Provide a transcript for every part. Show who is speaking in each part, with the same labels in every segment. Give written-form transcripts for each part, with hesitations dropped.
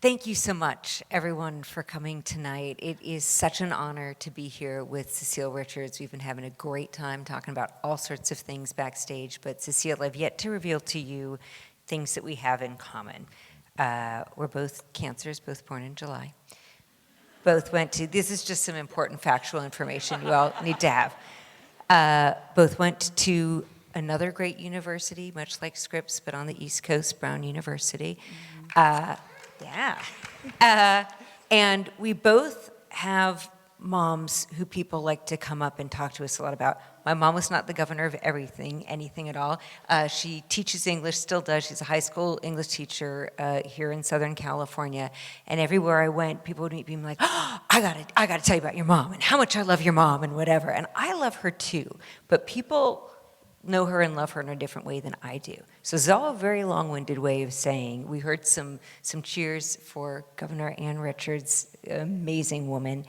Speaker 1: Thank you so much, everyone, for coming tonight. It is such an honor to be here with Cecile Richards. We've been having a great time talking about all sorts of things backstage, but Cecile, I've yet to reveal to you things that we have in common. We're both Cancers, both born in July. Both went to, this is just some important factual information you all need to have. Both went to another great university, much like Scripps, but on the East Coast, Brown University. And we both have moms who people like to come up and talk to us a lot about. My mom was not the governor of anything at all. She teaches English, still does. She's a high school English teacher here in Southern California. And everywhere I went, people would meet me and be like, oh, I gotta tell you about your mom and how much I love your mom and whatever. And I love her too. But people know her and love her in a different way than I do. So it's all a very long-winded way of saying, we heard some cheers for Governor Ann Richards, amazing woman.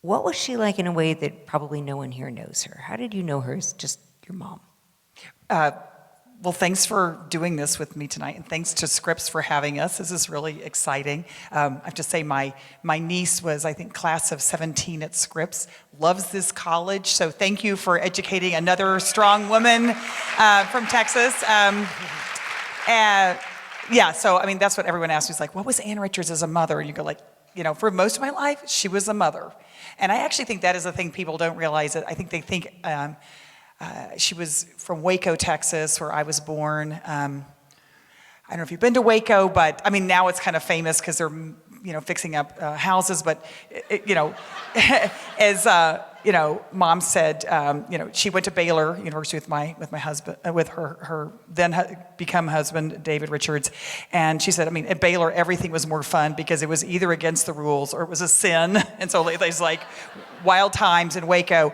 Speaker 1: What was she like in a way that probably no one here knows her? How did you know her as just your mom?
Speaker 2: Well, thanks for doing this with me tonight, and thanks to Scripps for having us. This is really exciting. I have to say my niece was, I think, class of 17 at Scripps, loves this college, so thank you for educating another strong woman from Texas. Yeah, so I mean, that's what everyone asks me, is like, what was Ann Richards as a mother? And you go like, you know, for most of my life, she was a mother. And I actually think that is a thing people don't realize. I think they think she was from Waco, Texas, where I was born. I don't know if you've been to Waco, but I mean, now it's kind of famous because they're, you know, fixing up houses. But, you know, as, you know, Mom said, you know, she went to Baylor University with my husband, with her then become husband, David Richards. And she said, I mean, at Baylor, everything was more fun because it was either against the rules or it was a sin. And so there's like wild times in Waco.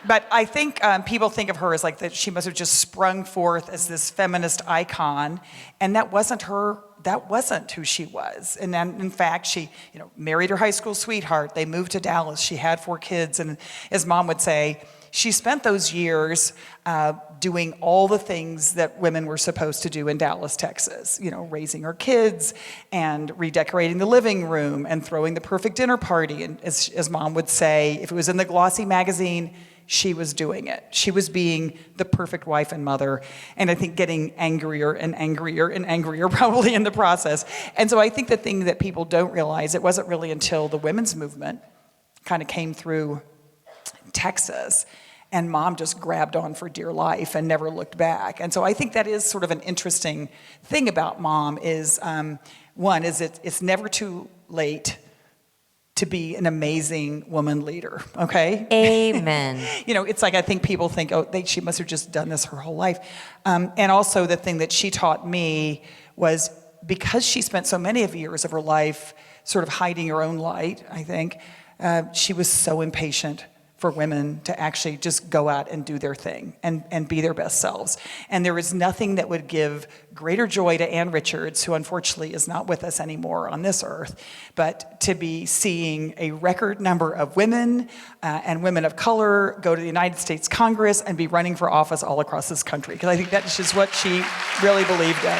Speaker 2: But I think people think of her as like that she must have just sprung forth as this feminist icon, and that wasn't her. That wasn't who she was. And then, in fact, she, you know, married her high school sweetheart. They moved to Dallas. She had 4 kids, and as Mom would say, she spent those years doing all the things that women were supposed to do in Dallas, Texas. You know, raising her kids and redecorating the living room and throwing the perfect dinner party. And as Mom would say, if it was in the glossy magazine, she was doing it. She was being the perfect wife and mother, and I think getting angrier and angrier and angrier probably in the process. And so I think the thing that people don't realize, it wasn't really until the women's movement kind of came through Texas, and Mom just grabbed on for dear life and never looked back. And so I think that is sort of an interesting thing about Mom is, one, is it's never too late to be an amazing woman leader, okay?
Speaker 1: Amen.
Speaker 2: You know, it's like I think people think, oh, she must have just done this her whole life. And also the thing that she taught me was because she spent so many of years of her life sort of hiding her own light, I think, she was so impatient for women to actually just go out and do their thing and be their best selves. And there is nothing that would give greater joy to Ann Richards, who unfortunately is not with us anymore on this earth, but to be seeing a record number of women and women of color go to the United States Congress and be running for office all across this country. Because I think that's just what she really believed in.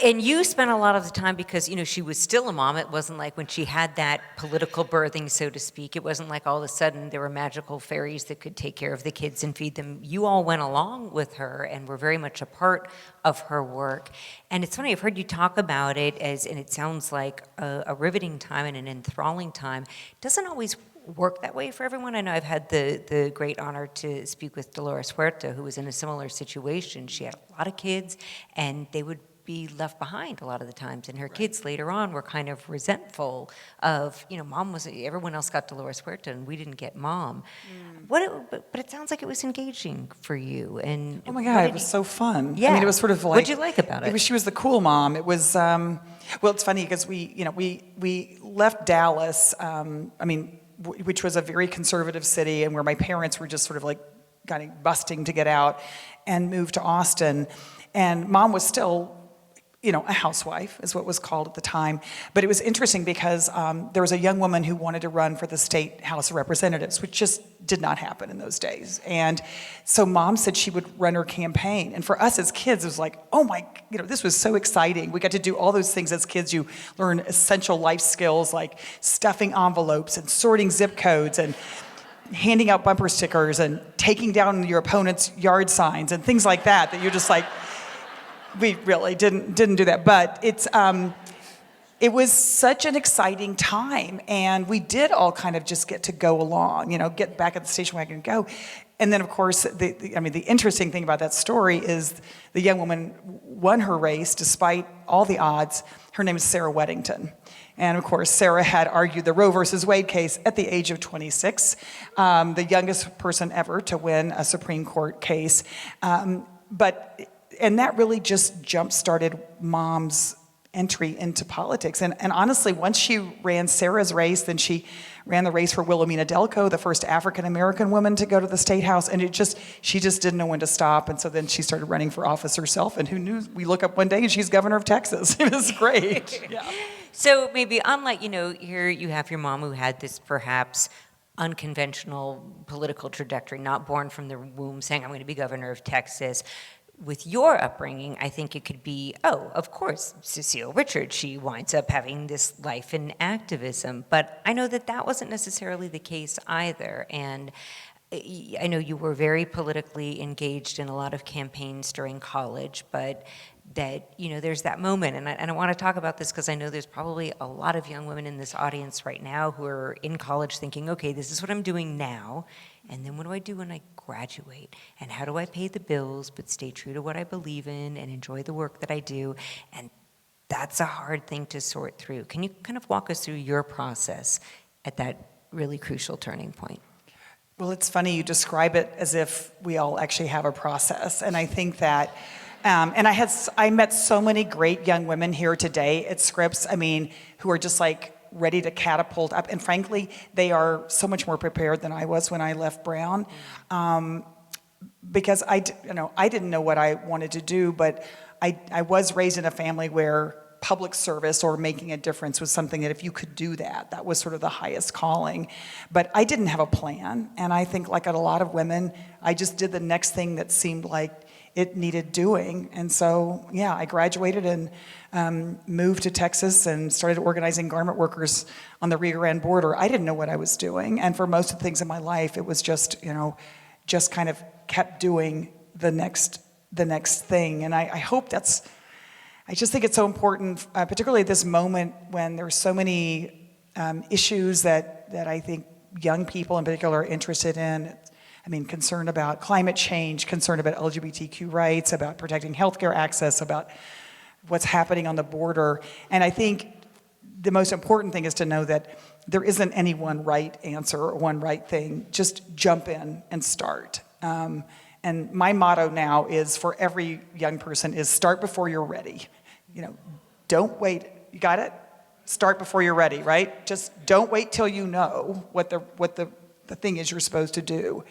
Speaker 1: And you spent a lot of the time because, you know, she was still a mom. It wasn't like when she had that political birthing, so to speak. It wasn't like all of a sudden there were magical fairies that could take care of the kids and feed them. You all went along with her and were very much a part of her work. And it's funny, I've heard you talk about it as, and it sounds like a riveting time and an enthralling time. It doesn't always work that way for everyone. I know I've had the great honor to speak with Dolores Huerta, who was in a similar situation. She had a lot of kids, and they would be left behind a lot of the times, and her kids later on were kind of resentful of, you know, Mom was, everyone else got Dolores Huerta and we didn't get Mom. But it sounds like it was engaging for you. And
Speaker 2: oh my God, it was so fun.
Speaker 1: Yeah.
Speaker 2: I mean, it was sort of like,
Speaker 1: what'd you like about it?
Speaker 2: She was the cool mom. It was, well, it's funny because we left Dallas, which was a very conservative city and where my parents were just sort of like kind of busting to get out, and moved to Austin. And Mom was still a housewife is what was called at the time. But it was interesting because there was a young woman who wanted to run for the state House of Representatives, which just did not happen in those days. And so mom said she would run her campaign. And for us as kids, it was like, oh my, this was so exciting. We got to do all those things as kids. You learn essential life skills like stuffing envelopes and sorting zip codes and handing out bumper stickers and taking down your opponent's yard signs and things like that you're just like, we really didn't do that, but it was such an exciting time, and we did all kind of just get to go along, get back at the station wagon and go. And then, of course, the interesting thing about that story is the young woman won her race despite all the odds. Her name is Sarah Weddington. And of course, Sarah had argued the Roe versus Wade case at the age of 26, the youngest person ever to win a Supreme Court case. And that really just jump-started mom's entry into politics. And honestly, once she ran Sarah's race, then she ran the race for Wilhelmina Delco, the first African-American woman to go to the State House. And she just didn't know when to stop. And so then she started running for office herself. And who knew? We look up one day and she's governor of Texas. It was great. Yeah.
Speaker 1: So maybe unlike, here you have your mom who had this perhaps unconventional political trajectory, not born from the womb saying, I'm going to be governor of Texas. With your upbringing, I think it could be, of course, Cecile Richards, she winds up having this life in activism. But I know that wasn't necessarily the case either. And I know you were very politically engaged in a lot of campaigns during college, but that, there's that moment. And I want to talk about this because I know there's probably a lot of young women in this audience right now who are in college thinking, okay, this is what I'm doing now. And then what do I do when I graduate? And how do I pay the bills but stay true to what I believe in and enjoy the work that I do? And that's a hard thing to sort through. Can you kind of walk us through your process at that really crucial turning point?
Speaker 2: Well, it's funny you describe it as if we all actually have a process. And I think that, and I met so many great young women here today at Scripps, who are just like, ready to catapult up, and frankly, they are so much more prepared than I was when I left Brown, because I didn't know what I wanted to do, but I was raised in a family where public service or making a difference was something that if you could do that was sort of the highest calling. But I didn't have a plan, and I think like a lot of women, I just did the next thing that seemed like it needed doing. And so, yeah, I graduated and moved to Texas and started organizing garment workers on the Rio Grande border. I didn't know what I was doing. And for most of the things in my life, it was just kind of kept doing the next thing. And I hope I just think it's so important, particularly at this moment when there's so many issues that I think young people in particular are interested in. Concerned about climate change, concerned about LGBTQ rights, about protecting healthcare access, about what's happening on the border. And I think the most important thing is to know that there isn't any one right answer or one right thing. Just jump in and start. And my motto now is for every young person is start before you're ready. Don't wait. You got it? Start before you're ready, right? Just don't wait till you know what the thing is you're supposed to do.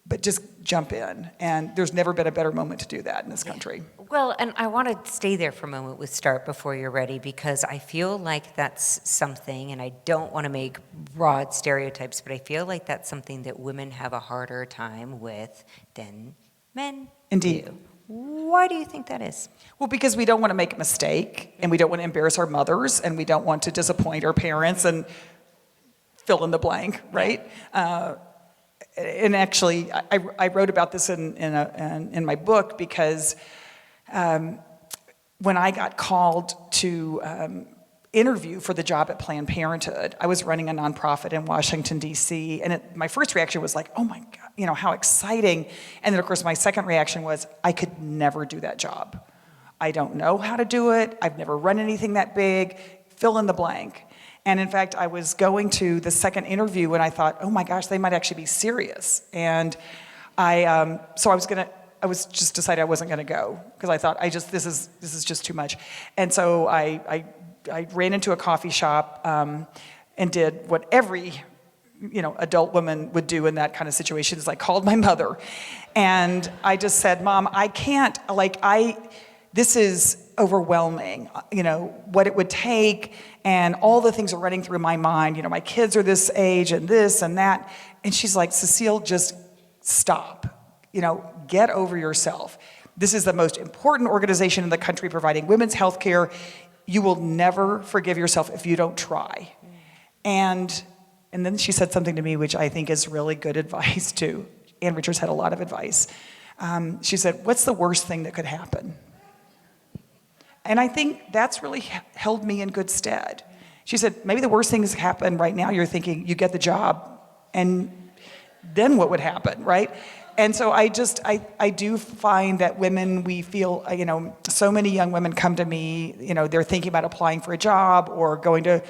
Speaker 2: But just jump in. And there's never been a better moment to do that in this country.
Speaker 1: Well, and I want to stay there for a moment with start before you're ready, because I feel like that's something, and I don't want to make broad stereotypes, but I feel like that's something that women have a harder time with than men
Speaker 2: Indeed.
Speaker 1: do. Why do you think that is?
Speaker 2: Well, because we don't want to make a mistake, and we don't want to embarrass our mothers, and we don't want to disappoint our parents, and fill in the blank, right? And actually, I wrote about this in my book because when I got called to interview for the job at Planned Parenthood, I was running a nonprofit in Washington, D.C., and my first reaction was like, oh my God, how exciting. And then, of course, my second reaction was, I could never do that job. I don't know how to do it. I've never run anything that big. Fill in the blank. And in fact, I was going to the second interview and I thought, oh my gosh, they might actually be serious. And I just decided I wasn't going to go because I thought this is just too much. And so I ran into a coffee shop and did what every adult woman would do in that kind of situation. Is I called my mother and I just said, Mom, I can't, this is overwhelming, what it would take, and all the things are running through my mind. My kids are this age and this and that. And she's like, Cecile, just stop. Get over yourself. This is the most important organization in the country providing women's health care. You will never forgive yourself if you don't try. And then she said something to me which I think is really good advice too. Ann Richards had a lot of advice. She said, what's the worst thing that could happen? And I think that's really held me in good stead. She said, maybe the worst thing that's happened right now, you're thinking you get the job, and then what would happen, right? And so I do find that women, we feel, so many young women come to me, they're thinking about applying for a job or going to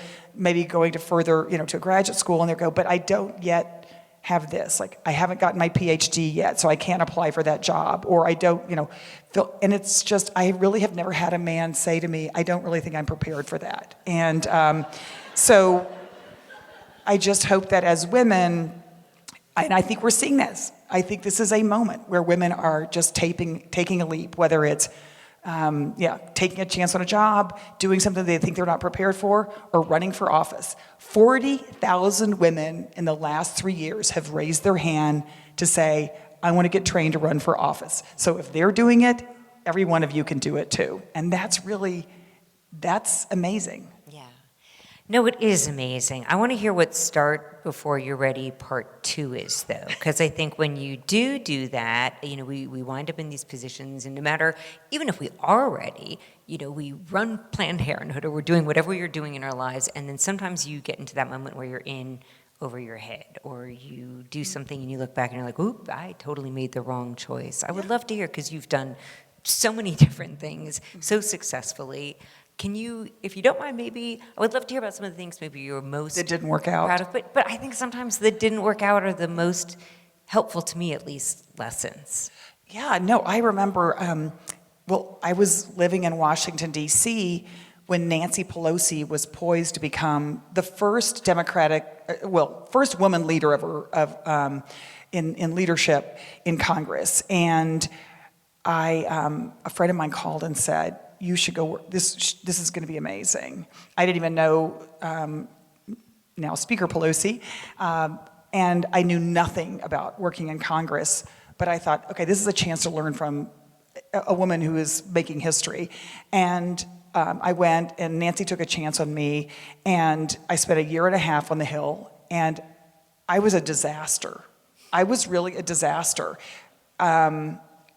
Speaker 2: further, to graduate school, and they go, but I don't yet have this. Like, I haven't gotten my PhD yet, so I can't apply for that job, or I don't, feel, and it's just, I really have never had a man say to me, I don't really think I'm prepared for that. And so I just hope that as women, and I think we're seeing this, I think this is a moment where women are just taking a leap, whether it's taking a chance on a job, doing something they think they're not prepared for, or running for office. 40,000 women in the last 3 years have raised their hand to say, I want to get trained to run for office. So if they're doing it, every one of you can do it too. And that's amazing.
Speaker 1: Yeah. No, it is amazing. I want to hear what Start Before You're Ready Part 2 is, though, because I think when you do that, we wind up in these positions, and no matter, even if we are ready, we run Planned Parenthood, or we're doing whatever you're doing in our lives, and then sometimes you get into that moment where you're in over your head, or you do something and you look back and you're like, oop, I totally made the wrong choice. I would love to hear, because you've done so many different things so successfully. Can you, if you don't mind, maybe, I would love to hear about some of the things maybe you were most
Speaker 2: that didn't work out.
Speaker 1: Proud of, but I think sometimes that didn't work out are the most helpful, to me at least, lessons.
Speaker 2: Yeah, no, I remember, I was living in Washington, D.C. when Nancy Pelosi was poised to become the first first woman leader in leadership in Congress. And a friend of mine called and said, you should go work. This is going to be amazing. I didn't even know now Speaker Pelosi, and I knew nothing about working in Congress, but I thought, okay, this is a chance to learn from a woman who is making history. And I went, and Nancy took a chance on me, and I spent 1.5 years on the Hill, and I was a disaster. I was really a disaster.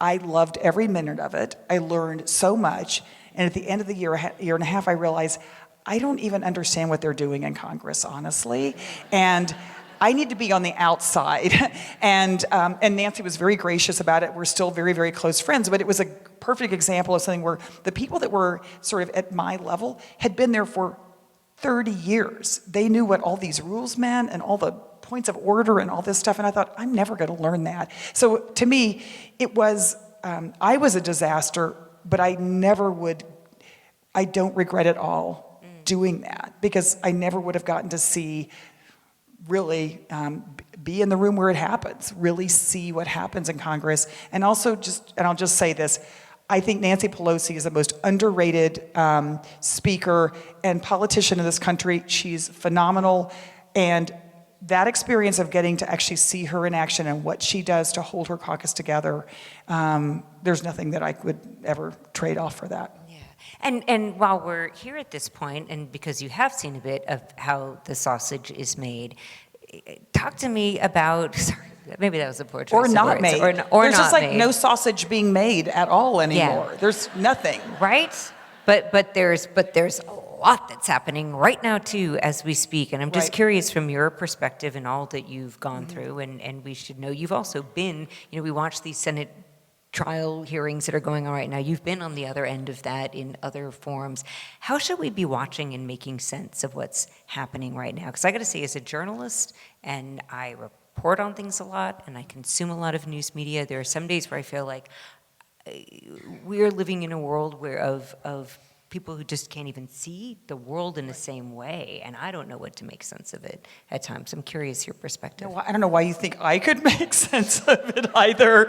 Speaker 2: I loved every minute of it. I learned so much. And at the end of the year and a half, I realized I don't even understand what they're doing in Congress, honestly. And I need to be on the outside. And Nancy was very gracious about it. We're still very, very close friends. But it was a perfect example of something where the people that were sort of at my level had been there for 30 years. They knew what all these rules meant and all the points of order and all this stuff, and I thought, I'm never going to learn that. So to me, it was, I was a disaster, but I don't regret at all doing that, because I never would have gotten to see, really be in the room where it happens, really see what happens in Congress. And also and I'll just say this, I think Nancy Pelosi is the most underrated speaker and politician in this country. She's phenomenal, and that experience of getting to actually see her in action and what she does to hold her caucus together, there's nothing that I would ever trade off for that.
Speaker 1: Yeah. And while we're here at this point, and because you have seen a bit of how the sausage is made, talk to me about, sorry, maybe that was a poor choice
Speaker 2: Or not
Speaker 1: of words.
Speaker 2: made.
Speaker 1: Or
Speaker 2: There's
Speaker 1: not
Speaker 2: just like
Speaker 1: made.
Speaker 2: no sausage being made at all anymore.
Speaker 1: Yeah.
Speaker 2: There's nothing.
Speaker 1: Right? But there's a lot that's happening right now too as we speak, and I'm just
Speaker 2: Right.
Speaker 1: curious from your perspective and all that you've gone through, and we should know you've also been, we watch these Senate trial hearings that are going on right now. You've been on the other end of that in other forums. How should we be watching and making sense of what's happening right now? Because I got to say, as a journalist, and I report on things a lot, and I consume a lot of news media, there are some days where I feel like we're living in a world of people who just can't even see the world in the same way, and I don't know what to make sense of it at times. I'm curious your perspective.
Speaker 2: No, I don't know why you think I could make sense of it either.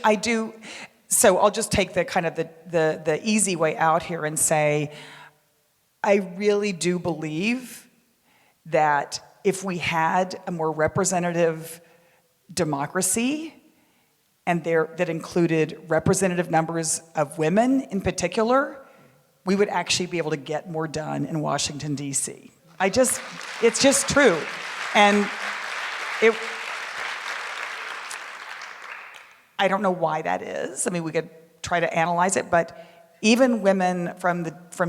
Speaker 2: I do. So I'll just take the kind of the easy way out here and say, I really do believe that if we had a more representative democracy, and that included representative numbers of women in particular, we would actually be able to get more done in Washington, D.C. It's just true. And I don't know why that is. I mean, we could try to analyze it, but even women from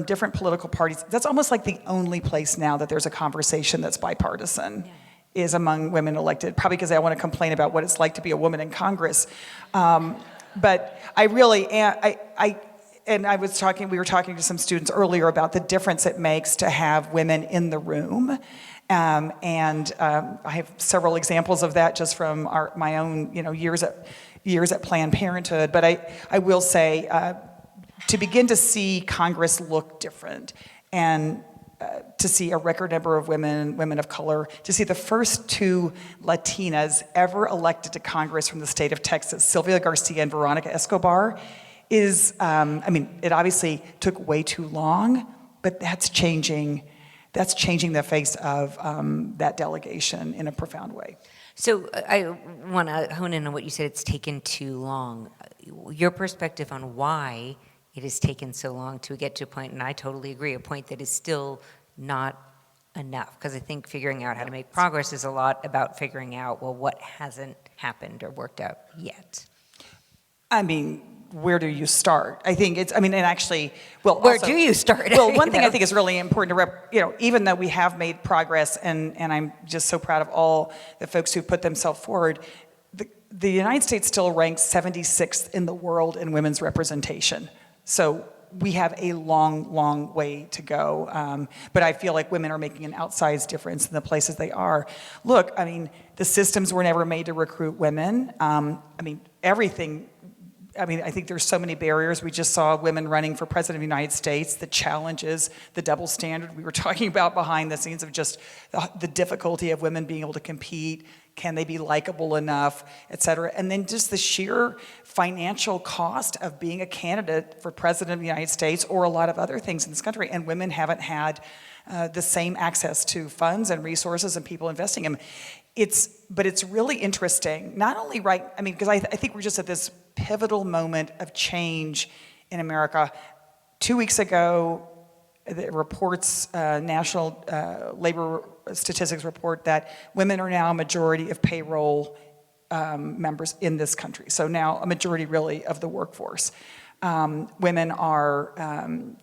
Speaker 2: different political parties, that's almost like the only place now that there's a conversation that's bipartisan. Yeah. Is among women elected, probably because I want to complain about what it's like to be a woman in Congress. But I really am, we were talking to some students earlier about the difference it makes to have women in the room. I have several examples of that just from my own years at Planned Parenthood. But I will say, to begin to see Congress look different and to see a record number of women of color, to see the first two Latinas ever elected to Congress from the state of Texas, Sylvia Garcia and Veronica Escobar, is, it obviously took way too long, but that's changing the face of that delegation in a profound way.
Speaker 1: So I want to hone in on what you said, it's taken too long. Your perspective on why it has taken so long to get to a point, and I totally agree, a point that is still not enough. Because I think figuring out how to make progress is a lot about figuring out, well, what hasn't happened or worked out yet. I mean,
Speaker 2: Where do you start? I think it's, and actually,
Speaker 1: where do you start?
Speaker 2: Well, one thing I think is really important to even though we have made progress, and I'm just so proud of all the folks who put themselves forward, the United States still ranks 76th in the world in women's representation. So we have a long, long way to go. But I feel like women are making an outsized difference in the places they are. Look, the systems were never made to recruit women. Everything. I think there's so many barriers. We just saw women running for president of the United States. The challenge is the double standard we were talking about behind the scenes of just the difficulty of women being able to compete. Can they be likable enough, et cetera? And then just the sheer financial cost of being a candidate for president of the United States or a lot of other things in this country. And women haven't had the same access to funds and resources and people investing in them. But it's really interesting, not only because I think we're just at this pivotal moment of change in America. 2 weeks ago, the reports, National Labor Statistics report that women are now a majority of payroll members in this country. So now a majority really of the workforce. Women are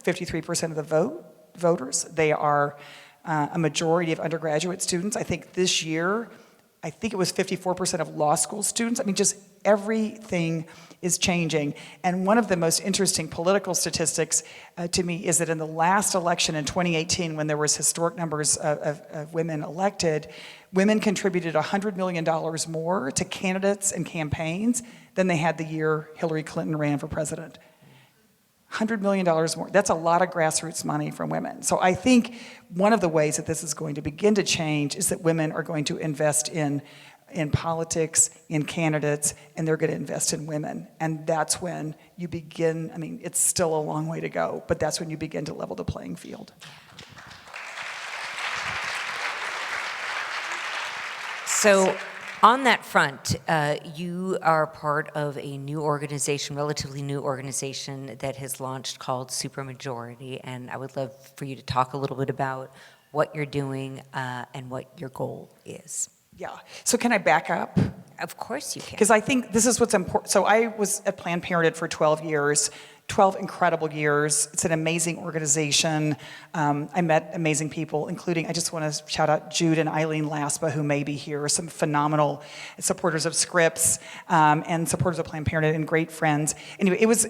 Speaker 2: 53% of the voters. They are a majority of undergraduate students. I think this year, it was 54% of law school students. Just everything is changing. And one of the most interesting political statistics to me is that in the last election in 2018, when there was historic numbers of women elected, women contributed $100 million more to candidates and campaigns than they had the year Hillary Clinton ran for president. $100 million more. That's a lot of grassroots money from women. So I think one of the ways that this is going to begin to change is that women are going to invest in politics, in candidates, and they're going to invest in women. And that's when you begin, it's still a long way to go, but that's when you begin to level the playing field.
Speaker 1: So on that front, you are part of a new organization, relatively new organization that has launched called Supermajority, and I would love for you to talk a little bit about what you're doing and what your goal is.
Speaker 2: Yeah. So can I back up?
Speaker 1: Of course you can.
Speaker 2: Because I think this is what's important. So I was at Planned Parenthood for 12 years, 12 incredible years. It's an amazing organization. I met amazing people, including, I just want to shout out Jude and Eileen Laspa, who may be here, some phenomenal supporters of Scripps and supporters of Planned Parenthood and great friends. Anyway, it was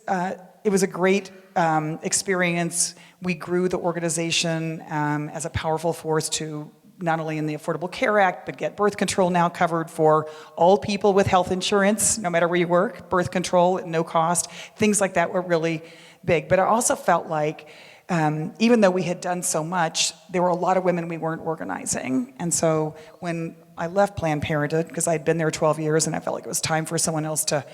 Speaker 2: a great experience. We grew the organization as a powerful force to not only in the Affordable Care Act, but get birth control now covered for all people with health insurance, no matter where you work, birth control at no cost. Things like that were really big. But I also felt like, even though we had done so much, there were a lot of women we weren't organizing. And so when I left Planned Parenthood, because I'd been there 12 years and I felt like it was time for someone else to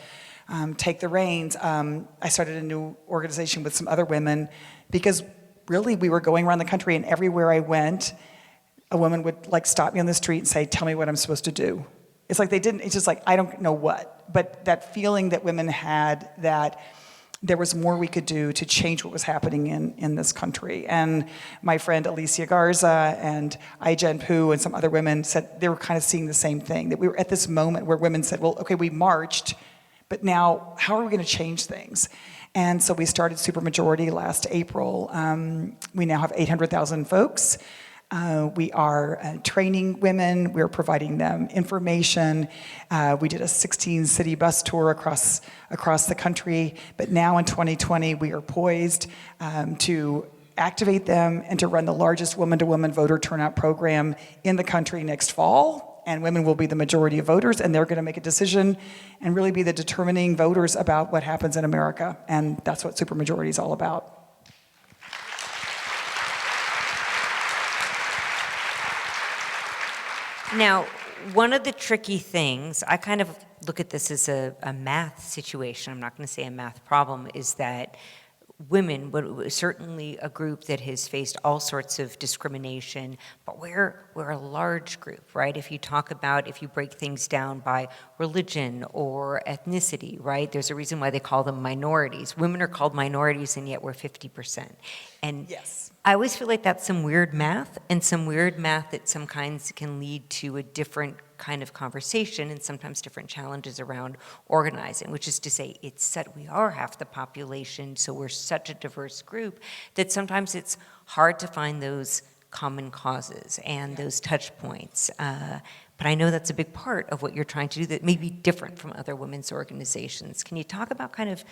Speaker 2: take the reins. I started a new organization with some other women because really we were going around the country, and everywhere I went, a woman would like stop me on the street and say, tell me what I'm supposed to do. It's like it's just like, I don't know what. But that feeling that women had that there was more we could do to change what was happening in this country. And my friend Alicia Garza and Ai-jen Poo and some other women said they were kind of seeing the same thing, that we were at this moment where women said, well, okay, we marched, but now how are we going to change things? And so we started Supermajority last April. We now have 800,000 folks. We are training women. We're providing them information. We did a 16-city bus tour across the country. But now in 2020, we are poised to activate them and to run the largest woman-to-woman voter turnout program in the country next fall. And women will be the majority of voters, and they're going to make a decision and really be the determining voters about what happens in America. And that's what Supermajority is all about.
Speaker 1: Now, one of the tricky things, I kind of look at this as a math situation, I'm not going to say a math problem, is that women, certainly a group that has faced all sorts of discrimination, but we're a large group, right? If you break things down by religion or ethnicity, right? There's a reason why they call them minorities. Women are called minorities, and yet we're 50%. And
Speaker 2: yes.
Speaker 1: I always feel like that's some weird math, and some weird math that sometimes can lead to a different kind of conversation and sometimes different challenges around organizing, which is to say we are half the population, so we're such a diverse group that sometimes it's hard to find those common causes and those touch points. But I know that's a big part of what you're trying to do that may be different from other women's organizations. Can you talk about kind of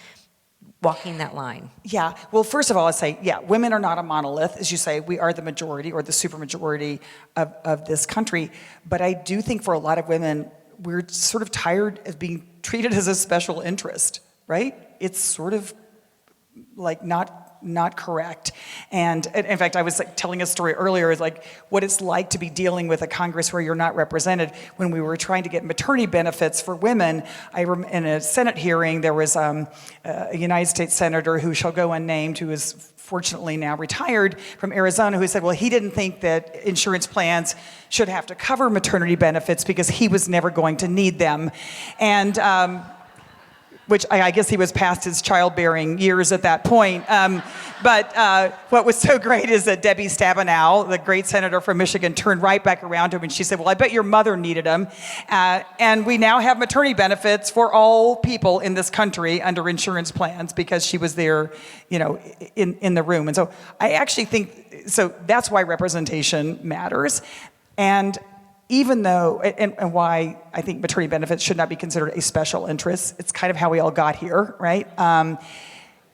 Speaker 1: walking that line?
Speaker 2: Yeah, well, first of all, I'd say, women are not a monolith. As you say, we are the majority or the supermajority of this country. But I do think for a lot of women, we're sort of tired of being treated as a special interest, right? It's sort of like not correct. And in fact, I was like telling a story earlier, is like what it's like to be dealing with a Congress where you're not represented. When we were trying to get maternity benefits for women, in a Senate hearing, there was a United States Senator who shall go unnamed, who is fortunately now retired, from Arizona, who said, well, he didn't think that insurance plans should have to cover maternity benefits because he was never going to need them. And which I guess he was past his childbearing years at that point. But what was so great is that Debbie Stabenow, the great senator from Michigan, turned right back around to him and she said, well, I bet your mother needed them. And we now have maternity benefits for all people in this country under insurance plans because she was there, in the room. And so I actually think, so that's why representation matters. And even though, and why I think maternity benefits should not be considered a special interest, it's kind of how we all got here, right?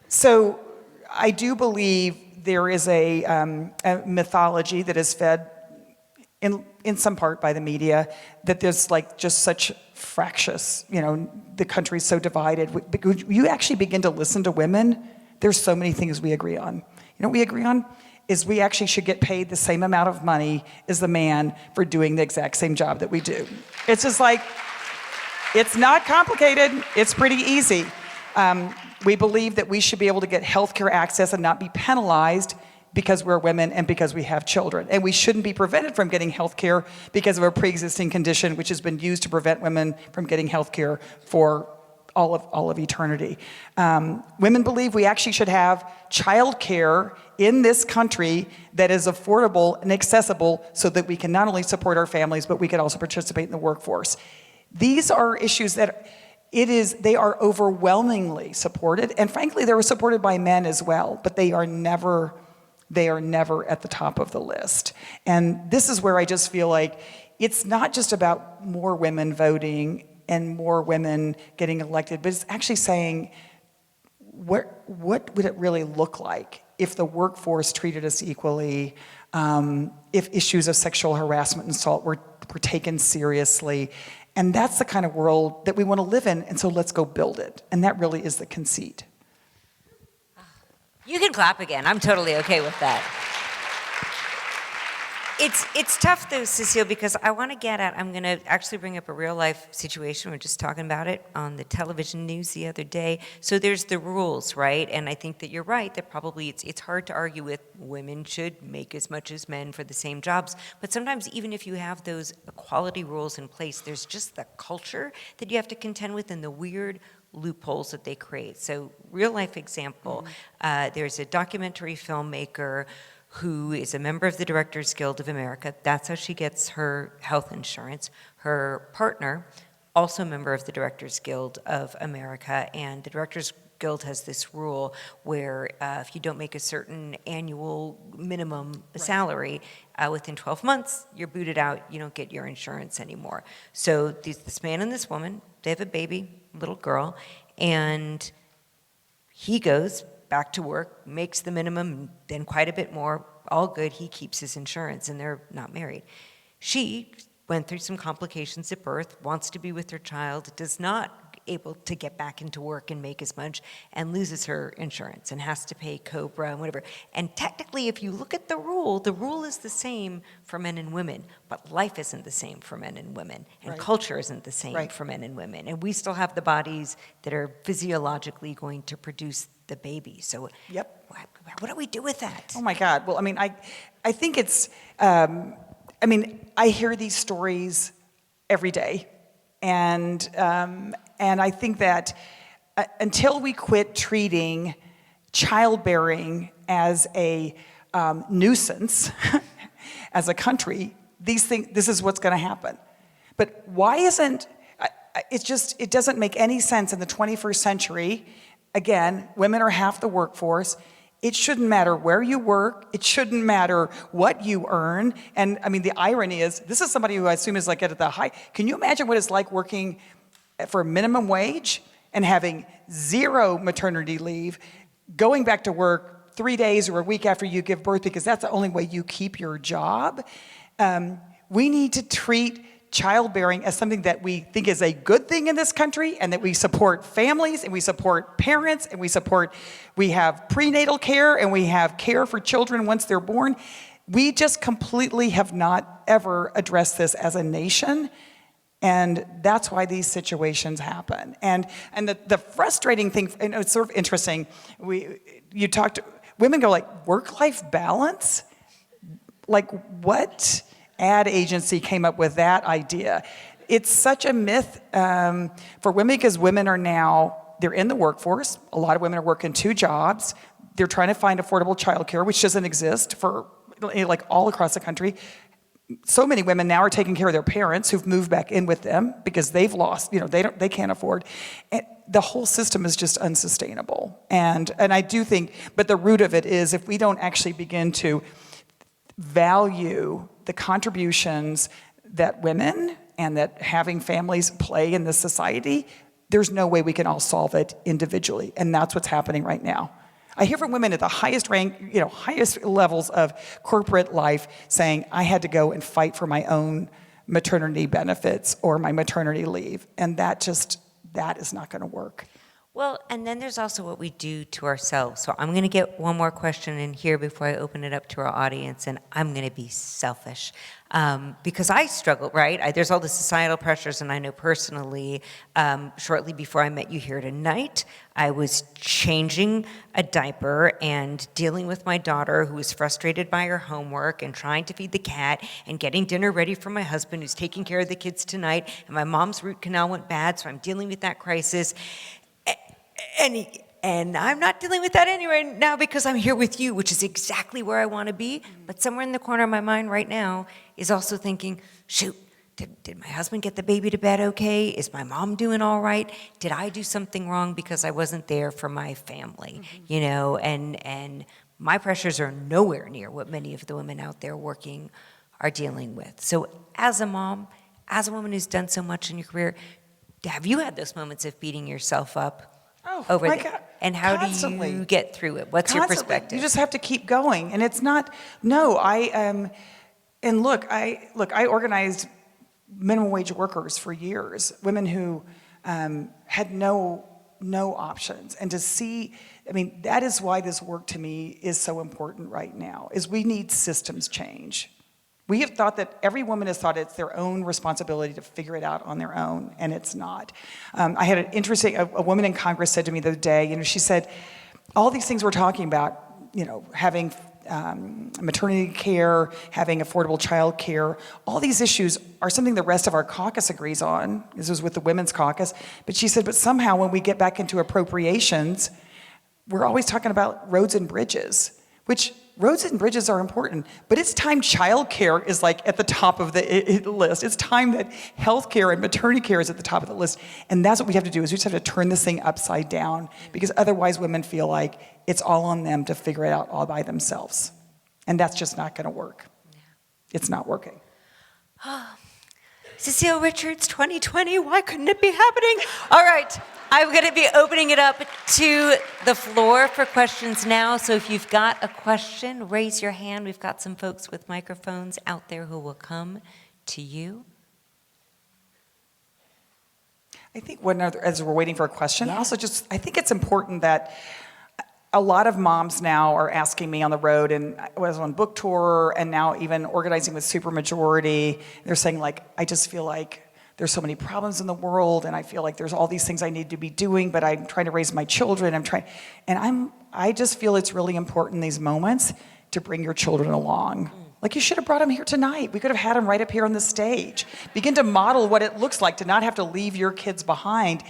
Speaker 2: So I do believe there is a mythology that is fed in some part by the media that there's like just such fractious, the country's so divided. You actually begin to listen to women, there's so many things we agree on. You know what we agree on? Is we actually should get paid the same amount of money as the man for doing the exact same job that we do. It's just like, it's not complicated, it's pretty easy. We believe that we should be able to get healthcare access and not be penalized because we're women and because we have children. And we shouldn't be prevented from getting healthcare because of a pre-existing condition which has been used to prevent women from getting healthcare for all of eternity. Women believe we actually should have childcare in this country that is affordable and accessible so that we can not only support our families, but we can also participate in the workforce. These are issues that they are overwhelmingly supported, and frankly, they were supported by men as well, but they are never at the top of the list. And this is where I just feel like it's not just about more women voting and more women getting elected, but it's actually saying, what would it really look like if the workforce treated us equally, if issues of sexual harassment and assault were taken seriously? And that's the kind of world that we want to live in, and so let's go build it. And that really is the conceit.
Speaker 1: You can clap again. I'm totally okay with that. It's tough though, Cecile, because I want to get at, I'm going to actually bring up a real life situation. We're just talking about it on the television news the other day. So there's the rules, right? And I think that you're right, that probably it's hard to argue with women should make as much as men for the same jobs. But sometimes even if you have those equality rules in place, there's just the culture that you have to contend with and the weird loopholes that they create. So real life example, there's a documentary filmmaker who is a member of the Directors Guild of America. That's how she gets her health insurance. Her partner, also a member of the Directors Guild of America, and the Directors Guild has this rule where if you don't make a certain annual minimum salary within 12 months, you're booted out, you don't get your insurance anymore. So this man and this woman, they have a baby, little girl, and he goes back to work, makes the minimum, then quite a bit more, all good, he keeps his insurance, and they're not married. She went through some complications at birth, wants to be with her child, does not able to get back into work and make as much, and loses her insurance and has to pay COBRA and whatever. And technically, if you look at the rule is the same for men and women, but life isn't the same for men and women, and culture isn't the same for men and women. And we still have the bodies that are physiologically going to produce the baby. So what do we do with that?
Speaker 2: Oh my God. Well, I mean, I think it's, I hear these stories every day. And I think that until we quit treating childbearing as a nuisance as a country, this is what's going to happen. But why isn't, it doesn't make any sense in the 21st century. Again, women are half the workforce. It shouldn't matter where you work. It shouldn't matter what you earn. And I mean, the irony is, this is somebody who I assume is like at the high. Can you imagine what it's like working for a minimum wage and having zero maternity leave, going back to work 3 days or a week after you give birth because that's the only way you keep your job? We need to treat childbearing as something that we think is a good thing in this country, and that we support families and we support parents and we have prenatal care and we have care for children once they're born. We just completely have not ever addressed this as a nation. And that's why these situations happen. And the frustrating thing, and it's sort of interesting, women go like, work-life balance? Like what ad agency came up with that idea? It's such a myth for women, because women are now, they're in the workforce. A lot of women are working 2 jobs. They're trying to find affordable childcare, which doesn't exist for like all across the country. So many women now are taking care of their parents who've moved back in with them because they've lost, they can't afford. And the whole system is just unsustainable. And I do think, but the root of it is, if we don't actually begin to value the contributions that women and that having families play in this society, there's no way we can all solve it individually. And that's what's happening right now. I hear from women at the highest rank, highest levels of corporate life saying, I had to go and fight for my own maternity benefits or my maternity leave. And that is not going to work.
Speaker 1: Well, and then there's also what we do to ourselves. So I'm going to get one more question in here before I open it up to our audience, and I'm going to be selfish because I struggle, right? There's all the societal pressures, and I know personally, shortly before I met you here tonight, I was changing a diaper and dealing with my daughter who was frustrated by her homework and trying to feed the cat and getting dinner ready for my husband who's taking care of the kids tonight, and my mom's root canal went bad, so I'm dealing with that crisis. And I'm not dealing with that anyway now because I'm here with you, which is exactly where I want to be. But somewhere in the corner of my mind right now is also thinking, shoot, did my husband get the baby to bed okay? Is my mom doing all right? Did I do something wrong because I wasn't there for my family? And my pressures are nowhere near what many of the women out there working are dealing with. So as a mom, as a woman who's done so much in your career, have you had those moments of beating yourself up?
Speaker 2: Oh my God.
Speaker 1: And how
Speaker 2: Constantly.
Speaker 1: do you get through it? What's your perspective?
Speaker 2: You just have to keep going. And it's not, and look, I organized minimum wage workers for years, women who had no options. And to see, that is why this work to me is so important right now, is we need systems change. We have thought that every woman has thought it's their own responsibility to figure it out on their own, and it's not. I had an interesting, a woman in Congress said to me the other day, she said, all these things we're talking about, having maternity care, having affordable child care, all these issues are something the rest of our caucus agrees on. This was with the Women's Caucus. But she said, but somehow when we get back into appropriations, we're always talking about roads and bridges, which roads and bridges are important, but it's time child care is like at the top of the list. It's time that health care and maternity care is at the top of the list. And that's what we have to do, is we just have to turn this thing upside down, because otherwise women feel like it's all on them to figure it out all by themselves. And that's just not gonna work. It's not working.
Speaker 1: Cecile Richards, 2020, why couldn't it be happening? All right, I'm going to be opening it up to the floor for questions now. So if you've got a question, raise your hand. We've got some folks with microphones out there who will come to you.
Speaker 2: I think as we're waiting for a question, I think it's important that a lot of moms now are asking me on the road, and I was on book tour and now even organizing with Supermajority. They're saying, like, I just feel like there's so many problems in the world, and I feel like there's all these things I need to be doing, but I'm trying to raise my children. I just feel it's really important in these moments to bring your children along. Like, you should have brought them here tonight. We could have had them right up here on the stage. Begin to model what it looks like to not have to leave your kids behind.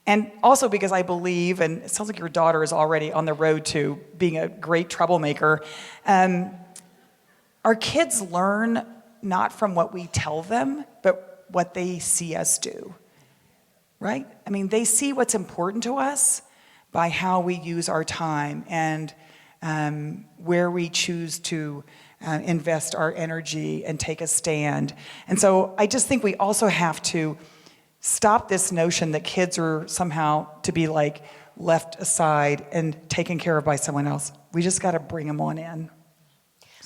Speaker 2: And also because I believe, and it sounds like your daughter is already on the road to being a great troublemaker, our kids learn not from what we tell them, but what they see us do, right? I mean, they see what's important to us by how we use our time and where we choose to invest our energy and take a stand. And so I just think we also have to stop this notion that kids are somehow to be like left aside and taken care of by someone else. We just got to bring them on in.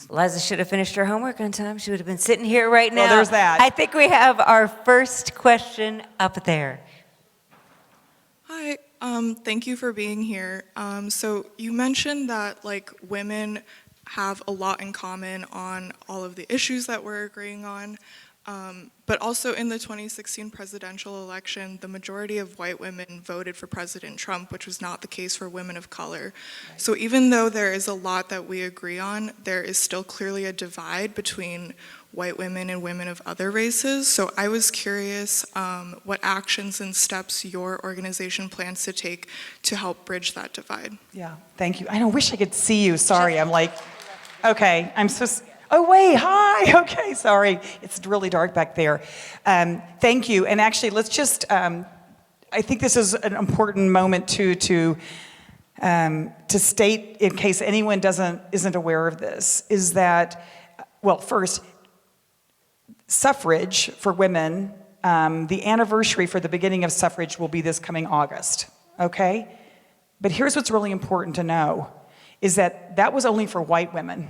Speaker 1: Liza should have finished her homework on time. She would have been sitting here right now.
Speaker 2: Well, there's that.
Speaker 1: I think we have our first question up there.
Speaker 3: Hi, thank you for being here. So you mentioned that women have a lot in common on all of the issues that we're agreeing on. But also in the 2016 presidential election, the majority of white women voted for President Trump, which was not the case for women of color. Right. So even though there is a lot that we agree on, there is still clearly a divide between white women and women of other races. So I was curious what actions and steps your organization plans to take to help bridge that divide.
Speaker 2: Yeah, thank you. I wish I could see you. Sorry, I'm like, okay, I'm so... Oh, wait, hi. Okay, sorry. It's really dark back there. Thank you. And actually, let's just, I think this is an important moment to state, in case anyone isn't aware of this, is that, well, first, suffrage for women, the anniversary for the beginning of suffrage will be this coming August, okay? But here's what's really important to know, is that was only for white women.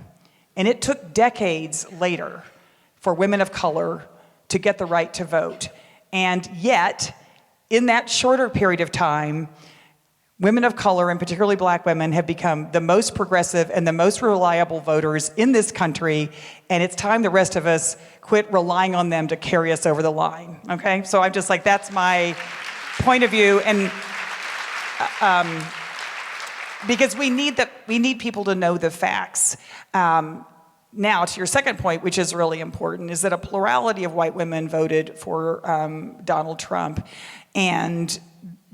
Speaker 2: And it took decades later for women of color to get the right to vote. And yet, in that shorter period of time, women of color, and particularly black women, have become the most progressive and the most reliable voters in this country. And it's time the rest of us quit relying on them to carry us over the line, okay? So I'm just like, that's my point of view. And because we need people to know the facts. Now, to your second point, which is really important, is that a plurality of white women voted for Donald Trump, and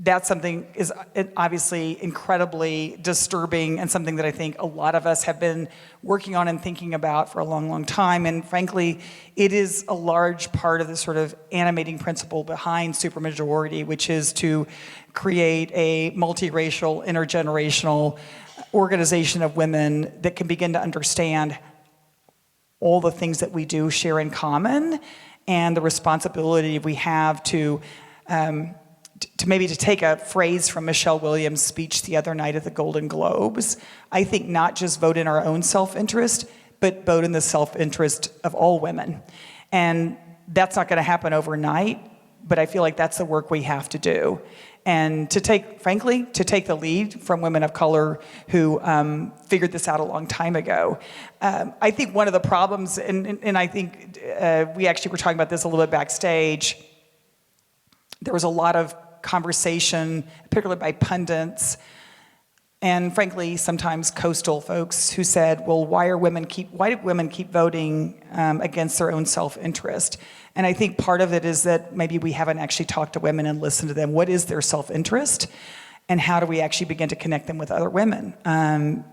Speaker 2: that's something is obviously incredibly disturbing and something that I think a lot of us have been working on and thinking about for a long, long time. And frankly, it is a large part of the sort of animating principle behind Supermajority, which is to create a multiracial, intergenerational organization of women that can begin to understand all the things that we do share in common and the responsibility we have to maybe to take a phrase from Michelle Williams' speech the other night at the Golden Globes, I think not just vote in our own self-interest, but vote in the self-interest of all women. And that's not going to happen overnight, but I feel like that's the work we have to do. And to take the lead from women of color who figured this out a long time ago. I think one of the problems, and I think we actually were talking about this a little bit backstage, there was a lot of conversation, particularly by pundits, and frankly, sometimes coastal folks who said, well, why do women keep voting against their own self-interest? And I think part of it is that maybe we haven't actually talked to women and listened to them. What is their self-interest? And how do we actually begin to connect them with other women?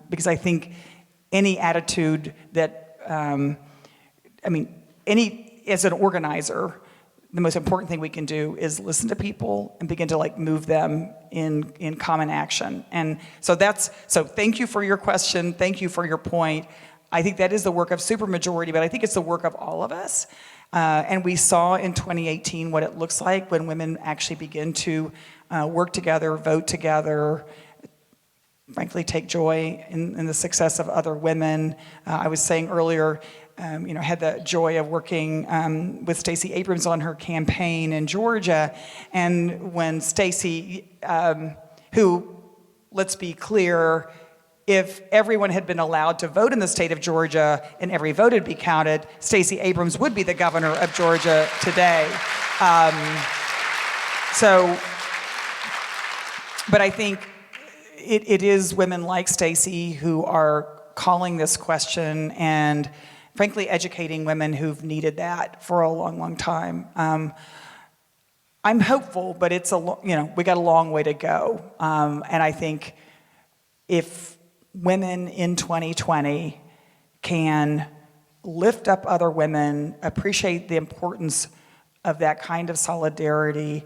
Speaker 2: Because I think any attitude that, as an organizer, the most important thing we can do is listen to people and begin to move them in common action. And so thank you for your question. Thank you for your point. I think that is the work of Supermajority, but I think it's the work of all of us. And we saw in 2018 what it looks like when women actually begin to work together, vote together, frankly, take joy in the success of other women. I was saying earlier, I had the joy of working with Stacey Abrams on her campaign in Georgia. And when Stacey, who, let's be clear, if everyone had been allowed to vote in the state of Georgia and every vote had be counted, Stacey Abrams would be the governor of Georgia today. But I think it is women like Stacey who are calling this question and frankly educating women who've needed that for a long, long time. I'm hopeful, but we got a long way to go. And I think if women in 2020 can lift up other women, appreciate the importance of that kind of solidarity,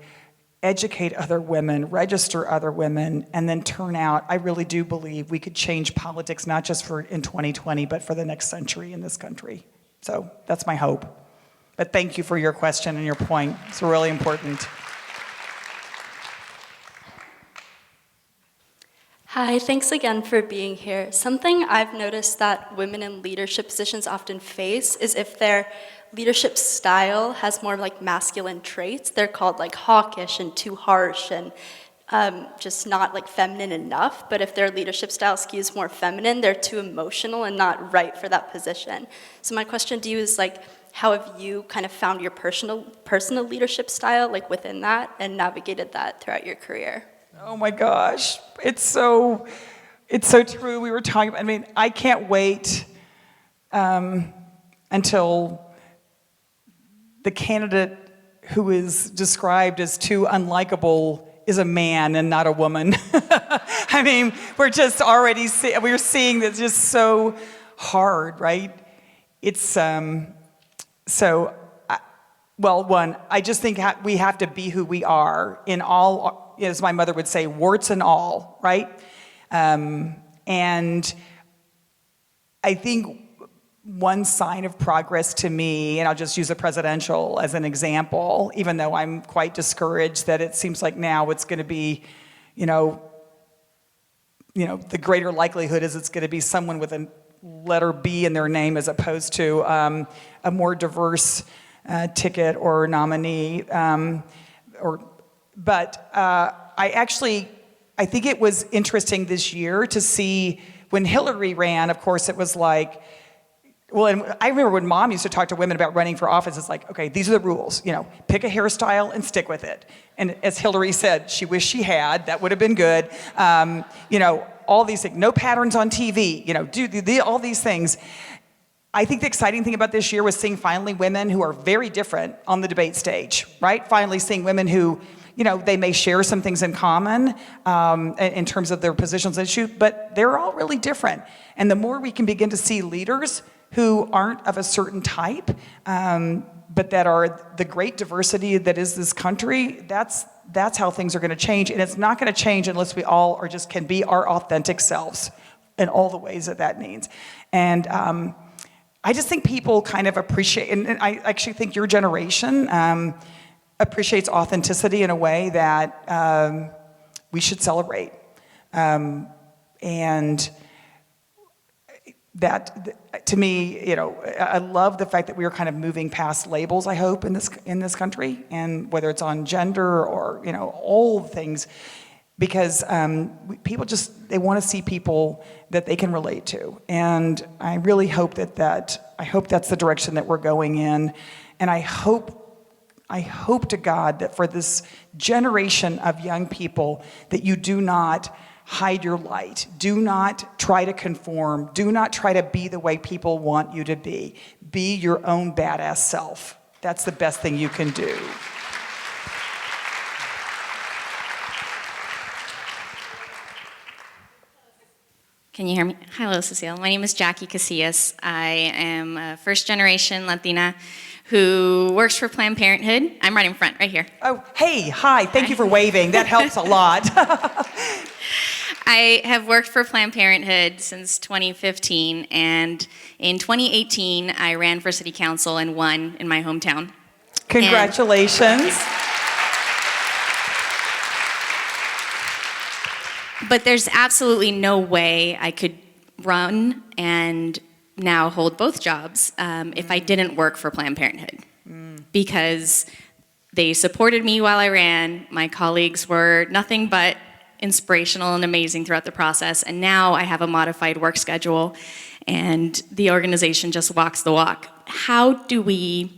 Speaker 2: educate other women, register other women, and then turn out, I really do believe we could change politics, not just in 2020, but for the next century in this country. So that's my hope. But thank you for your question and your point. It's really important.
Speaker 4: Hi, thanks again for being here. Something I've noticed that women in leadership positions often face is if their leadership style has more masculine traits, they're called hawkish and too harsh and just not feminine enough. But if their leadership style skews more feminine, they're too emotional and not right for that position. So my question to you is how have you kind of found your personal leadership style within that and navigated that throughout your career?
Speaker 2: Oh my gosh, it's so true. We were talking, I can't wait until the candidate who is described as too unlikable is a man and not a woman. We're just already we're seeing this just so hard, right? It's one, I just think we have to be who we are in all, as my mother would say, warts and all, right? And I think one sign of progress to me, and I'll just use the presidential as an example, even though I'm quite discouraged that it seems like now it's going to be, the greater likelihood is it's going to be someone with a letter B in their name as opposed to a more diverse ticket or nominee. But I think it was interesting this year to see when Hillary ran, of course, it was and I remember when Mom used to talk to women about running for office, it's okay, these are the rules, pick a hairstyle and stick with it. And as Hillary said, she wished she had, that would have been good. All these things, no patterns on TV, do all these things. I think the exciting thing about this year was seeing finally women who are very different on the debate stage, right? Finally seeing women who, they may share some things in common in terms of their positions on issue, but they're all really different. And the more we can begin to see leaders who aren't of a certain type, but that are the great diversity that is this country, that's how things are going to change. And it's not going to change unless we all can be our authentic selves in all the ways that means. And I just think people kind of appreciate, and I actually think your generation appreciates authenticity in a way that we should celebrate. And that to me, you know, I love the fact that we are kind of moving past labels, I hope, in this country, and whether it's on gender or, you know, all things, because people just, they want to see people that they can relate to. And I really hope I hope that's the direction that we're going in. And I hope to God that for this generation of young people, that you do not hide your light. Do not try to conform. Do not try to be the way people want you to be. Be your own badass self. That's the best thing you can do.
Speaker 5: Can you hear me? Hello, Cecile. My name is Jackie Casillas. I am a first-generation Latina who works for Planned Parenthood. I'm right in front, right here.
Speaker 2: Oh, hey, hi. Thank you for waving. That helps a lot.
Speaker 5: I have worked for Planned Parenthood since 2015, and in 2018, I ran for city council and won in my hometown.
Speaker 2: Congratulations.
Speaker 5: But there's absolutely no way I could run and now hold both jobs if I didn't work for Planned Parenthood. Because they supported me while I ran. My colleagues were nothing but inspirational and amazing throughout the process. And now I have a modified work schedule, and the organization just walks the walk. How do we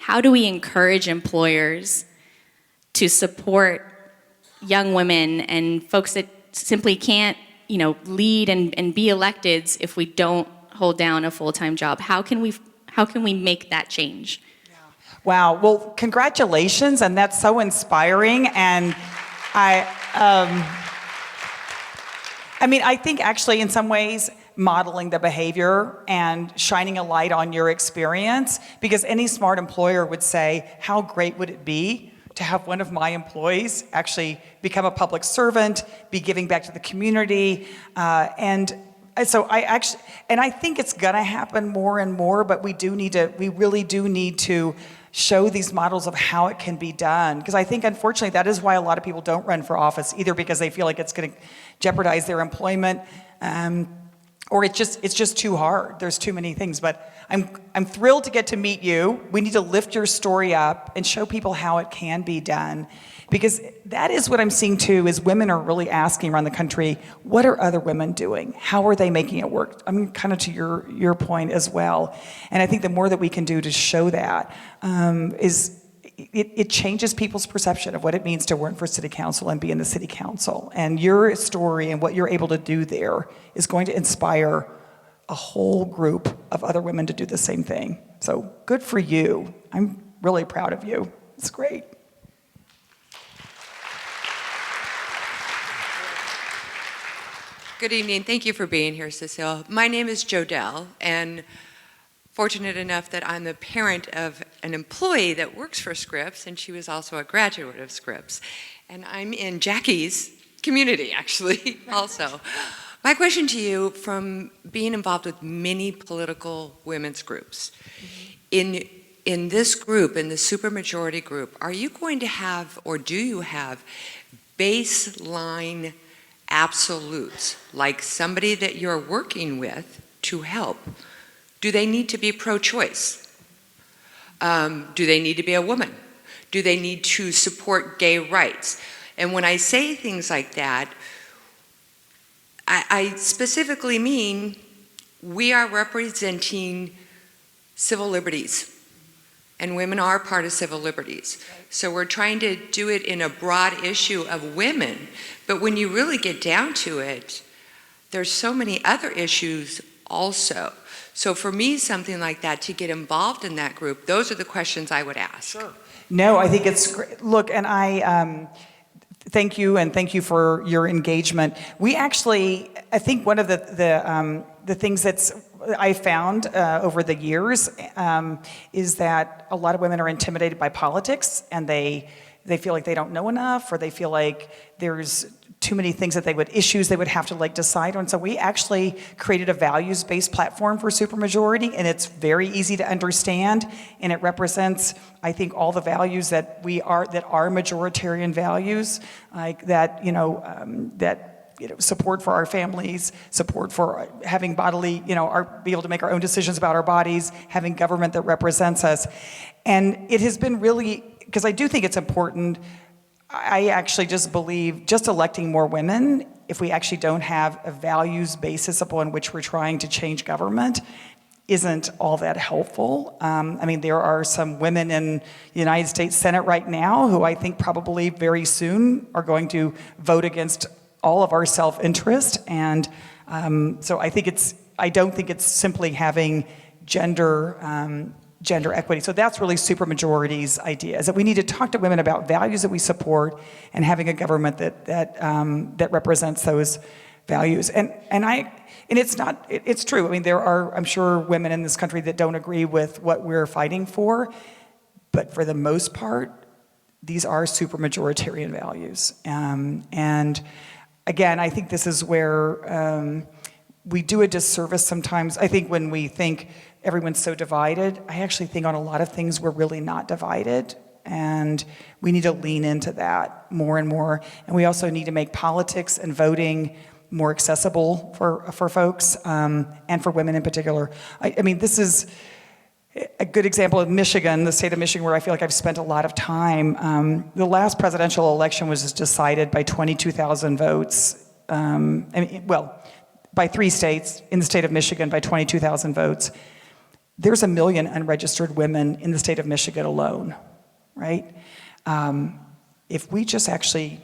Speaker 5: encourage employers to support young women and folks that simply can't, you know, lead and be electeds if we don't hold down a full-time job? How can we make that change?
Speaker 2: Wow. Well, congratulations, and that's so inspiring. And I mean, I think actually in some ways modeling the behavior and shining a light on your experience, because any smart employer would say, how great would it be to have one of my employees actually become a public servant, be giving back to the community, and so I think it's gonna happen more and more, but we really do need to show these models of how it can be done. Because I think, unfortunately, that is why a lot of people don't run for office, either because they feel like it's gonna jeopardize their employment, or it's just too hard. There's too many things. But I'm thrilled to get to meet you. We need to lift your story up and show people how it can be done. Because that is what I'm seeing too, is women are really asking around the country, what are other women doing? How are they making it work? I mean, kind of to your point as well. And I think the more that we can do to show that it changes people's perception of what it means to work for city council and be in the city council. And your story and what you're able to do there is going to inspire a whole group of other women to do the same thing. So good for you. I'm really proud of you. It's great.
Speaker 6: Good evening. Thank you for being here, Cecile. My name is Jodelle, and fortunate enough that I'm the parent of an employee that works for Scripps, and she was also a graduate of Scripps. And I'm in Jackie's community, actually, also. My question to you, from being involved with many political women's groups, in this group, in the Supermajority group, are you going to have, or do you have, baseline absolutes, like somebody that you're working with to help? Do they need to be pro-choice? Do they need to be a woman? Do they need to support gay rights? And when I say things like that, I specifically mean we are representing civil liberties, and women are part of civil liberties. So we're trying to do it in a broad issue of women, but when you really get down to it, there's so many other issues also. So for me, something like that, to get involved in that group, those are the questions I would ask. Sure.
Speaker 2: No, I think it's great. Look, and I thank you, and thank you for your engagement. We actually, I think one of the things that's I found over the years is that a lot of women are intimidated by politics, and they feel like they don't know enough, or they feel like there's too many things issues they would have to decide on. So we actually created a values-based platform for Supermajority, and it's very easy to understand, and it represents, I think, all the values that are majoritarian values, like that, that support for our families, support for having bodily, be able to make our own decisions about our bodies, having government that represents us. And it has been really, because I do think it's important, I actually just believe just electing more women, if we actually don't have a values basis upon which we're trying to change government, isn't all that helpful. There are some women in the United States Senate right now who I think probably very soon are going to vote against all of our self-interest. And so I don't think it's simply having gender equity. So that's really Supermajority's idea, is that we need to talk to women about values that we support and having a government that represents those values. And it's true. There are, I'm sure, women in this country that don't agree with what we're fighting for, but for the most part, these are supermajoritarian values. And again, I think this is where we do a disservice sometimes. I think when we think everyone's so divided, I actually think on a lot of things we're really not divided. And we need to lean into that more and more. And we also need to make politics and voting more accessible for folks, and for women in particular. This is a good example of Michigan, the state of Michigan, where I feel like I've spent a lot of time. The last presidential election was decided by 22,000 votes. By 3 states, in the state of Michigan, by 22,000 votes. There's 1 million unregistered women in the state of Michigan alone, right? If we just actually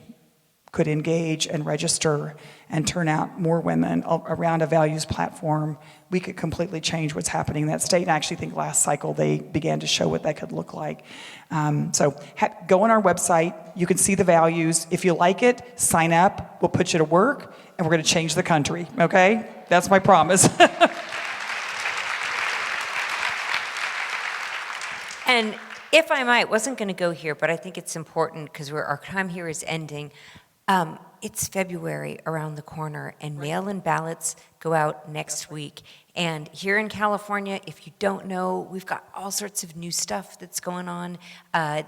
Speaker 2: could engage and register and turn out more women around a values platform, we could completely change what's happening in that state. And I actually think last cycle they began to show what that could look like. Go on our website. You can see the values. If you like it, sign up. We'll put you to work, and we're going to change the country, okay? That's my promise.
Speaker 1: And if I might, wasn't going to go here, but I think it's important because our time here is ending. It's February around the corner, and mail-in ballots go out next week. And here in California, if you don't know, we've got all sorts of new stuff that's going on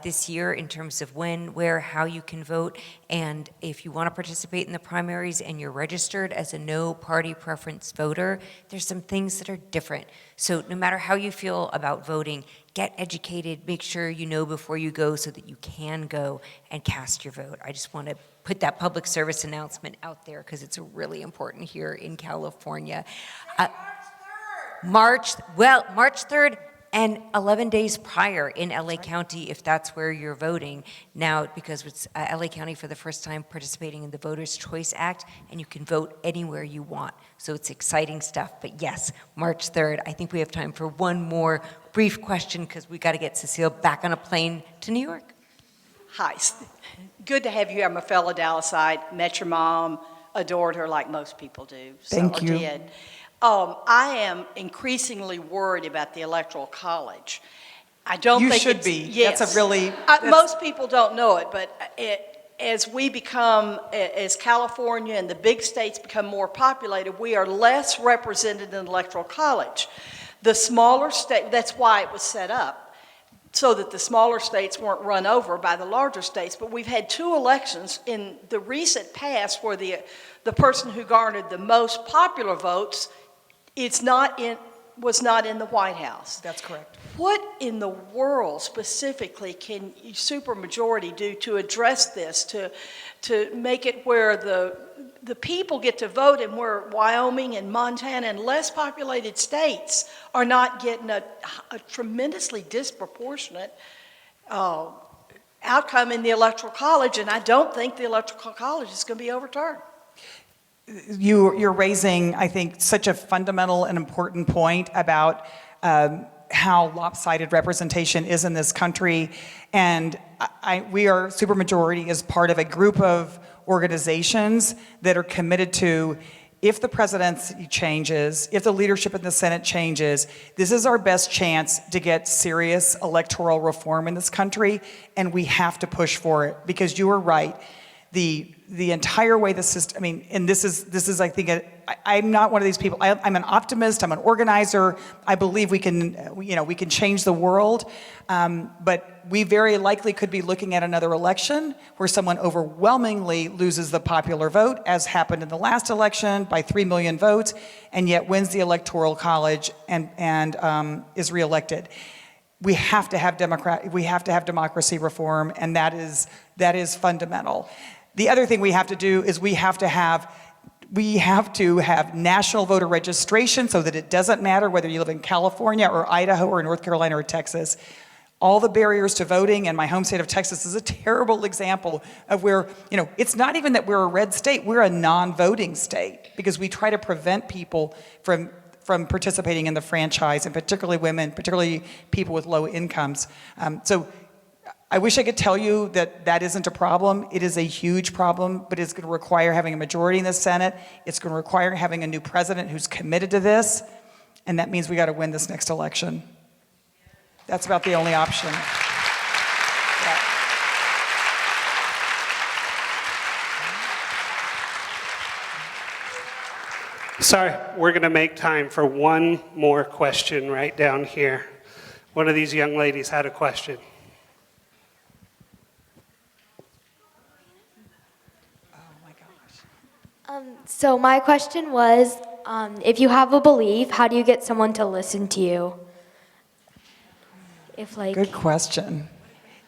Speaker 1: this year in terms of when, where, how you can vote. And if you want to participate in the primaries and you're registered as a no party preference voter, there's some things that are different. So no matter how you feel about voting, get educated, make sure you know before you go so that you can go and cast your vote. I just want to put that public service announcement out there because it's really important here in California. March 3rd and 11 days prior in LA County, if that's where you're voting. Now, because it's LA County for the first time participating in the Voters' Choice Act, and you can vote anywhere you want. So it's exciting stuff. But yes, March 3rd. I think we have time for one more brief question because we got to get Cecile back on a plane to New York.
Speaker 7: Hi, good to have you. I'm a fellow Dallasite, met your mom, adored her like most people do.
Speaker 2: Thank you.
Speaker 7: Did. I am increasingly worried about the Electoral College. I don't think
Speaker 2: you should
Speaker 7: it's,
Speaker 2: be.
Speaker 7: Yes.
Speaker 2: That's a really...
Speaker 7: Most people don't know it, but as we become, as California and the big states become more populated, we are less represented in the Electoral College. The smaller state, that's why it was set up, so that the smaller states weren't run over by the larger states. But we've had 2 elections in the recent past where the person who garnered the most popular votes was not in the White House.
Speaker 2: That's correct.
Speaker 7: What in the world specifically can Supermajority do to address this, to make it where the people get to vote and where Wyoming and Montana and less populated states are not getting a tremendously disproportionate outcome in the Electoral College? And I don't think the Electoral College is going to be overturned.
Speaker 2: You're raising, I think, such a fundamental and important point about how lopsided representation is in this country. And we are, Supermajority is part of a group of organizations that are committed to, if the presidency changes, if the leadership in the Senate changes, this is our best chance to get serious electoral reform in this country, and we have to push for it, because you are right. the entire way the system, I mean, and this is I think, I'm not one of these people. I'm an optimist, I'm an organizer. I believe we can change the world. But we very likely could be looking at another election where someone overwhelmingly loses the popular vote, as happened in the last election by 3 million votes, and yet wins the Electoral College and is reelected. We have to have democracy reform, and that is fundamental. The other thing we have to do is we have to have national voter registration so that it doesn't matter whether you live in California or Idaho or North Carolina or Texas. All the barriers to voting, and my home state of Texas is a terrible example of where, it's not even that we're a red state, we're a non-voting state because we try to prevent people from participating in the franchise, and particularly women, particularly people with low incomes. So I wish I could tell you that isn't a problem. It is a huge problem, but it's going to require having a majority in the Senate. It's going to require having a new president who's committed to this, and that means we got to win this next election. That's about the only option. Yeah.
Speaker 8: Sorry, we're going to make time for one more question right down here. One of these young ladies had a question.
Speaker 9: So my question was, if you have a belief, how do you get someone to listen to you?
Speaker 2: Good question.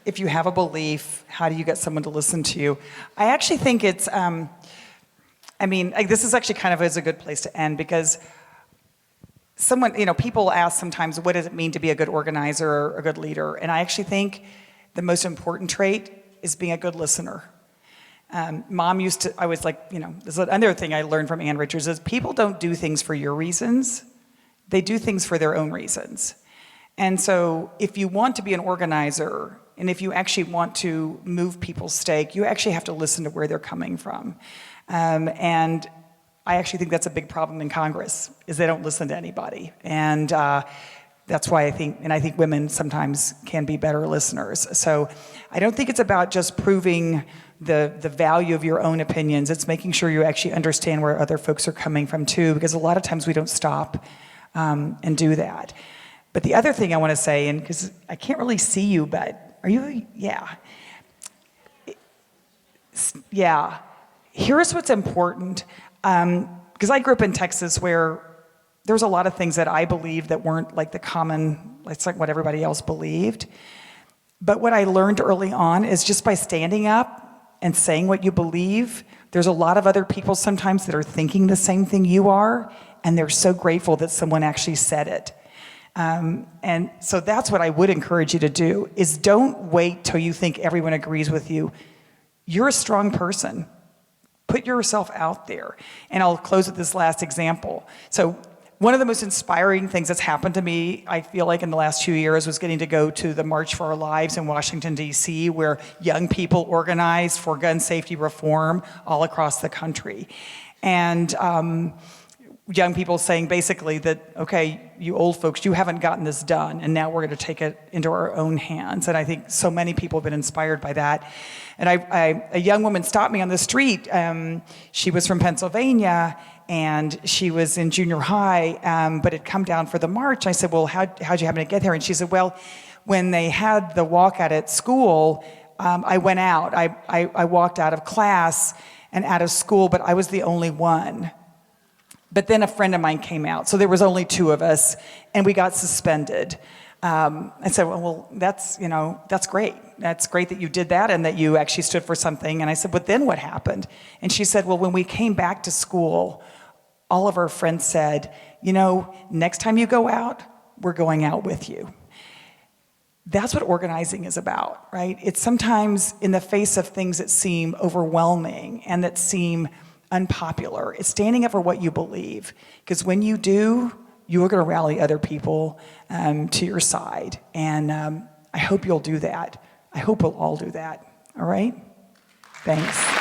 Speaker 2: If you have a belief, how do you get someone to listen to you? I actually think it's, this is actually kind of is a good place to end because people ask sometimes, what does it mean to be a good organizer or a good leader? And I actually think the most important trait is being a good listener. Mom used to, I was like, this is another thing I learned from Ann Richards is people don't do things for your reasons. They do things for their own reasons. And so if you want to be an organizer, and if you actually want to move people's stake, you actually have to listen to where they're coming from. And I actually think that's a big problem in Congress, is they don't listen to anybody. And that's why I think women sometimes can be better listeners. So I don't think it's about just proving the value of your own opinions. It's making sure you actually understand where other folks are coming from too, because a lot of times we don't stop and do that. But the other thing I want to say, and because I can't really see you, but are you? Yeah. Yeah. Here's what's important. Because I grew up in Texas where there's a lot of things that I believed that weren't like the common, it's like what everybody else believed. But what I learned early on is just by standing up and saying what you believe, there's a lot of other people sometimes that are thinking the same thing you are, and they're so grateful that someone actually said it. And so that's what I would encourage you to do, is don't wait till you think everyone agrees with you. You're a strong person. Put yourself out there. And I'll close with this last example. So one of the most inspiring things that's happened to me, I feel like in the last 2 years, was getting to go to the March for Our Lives in Washington, D.C., where young people organized for gun safety reform all across the country. And young people saying basically that, okay, you old folks, you haven't gotten this done, and now we're going to take it into our own hands. And I think so many people have been inspired by that. And a young woman stopped me on the street. She was from Pennsylvania, and she was in junior high, but had come down for the march. I said, well, how'd you happen to get there? And she said, well, when they had the walkout at school, I went out. I walked out of class and out of school, but I was the only one. But then a friend of mine came out, so there was only 2 of us, and we got suspended. I said, well, that's great. That's great that you did that and that you actually stood for something. And I said, but then what happened? And she said, well, when we came back to school, all of our friends said, next time you go out, we're going out with you. That's what organizing is about, right? It's sometimes in the face of things that seem overwhelming and that seem unpopular. It's standing up for what you believe, because when you do, you are going to rally other people to your side. And I hope you'll do that. I hope we'll all do that. All right? Thanks.